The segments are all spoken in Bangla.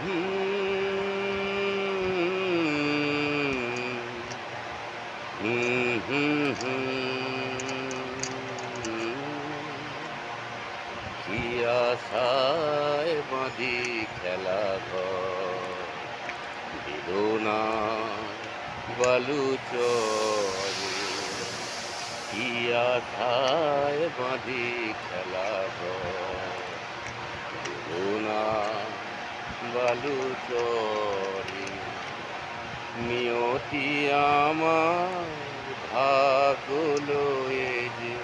কি আশায় বাঁধি খেলা ঘর, বেদনার বালুচরে। কি আশায় বাঁধি খেলা ঘর, বেদনার বালুচরে। নিয়তি আমার ভাগ্য লয়ে যে,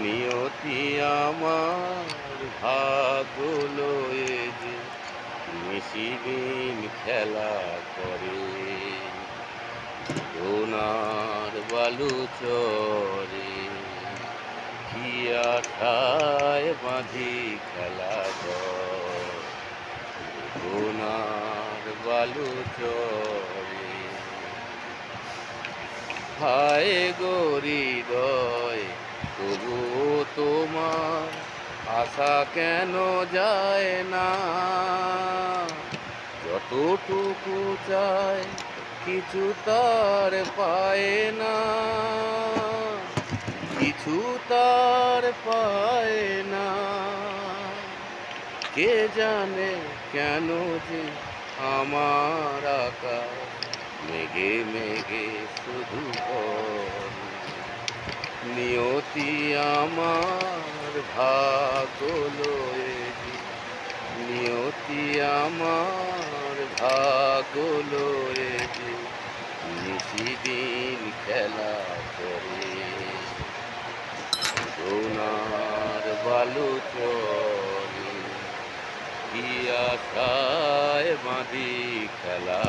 নিয়তি আমার ভাগ্য লয়ে যে নিশিদিন খেলা করে। বেদনার বালুচরে কি আশায় বাঁধি খেলা ঘর, বেদনার বালুচরে। হায় গো হৃদয়, তবু তোমার আশা কেন যায় না? যতটুকু চায় কিছু তার পায় না, কিছু তার পায় না। কে জানে কেন যে আমার আকাশ মেঘে মেঘে শুধু ভরে। নিয়তি আমার ভাগ্য লয়ে যে, নিয়তি আমার ভাগ্য লয়ে যে নিশিদিন খেলা করে। সোনার বালুচরে কি আশায় বাঁধি খেলা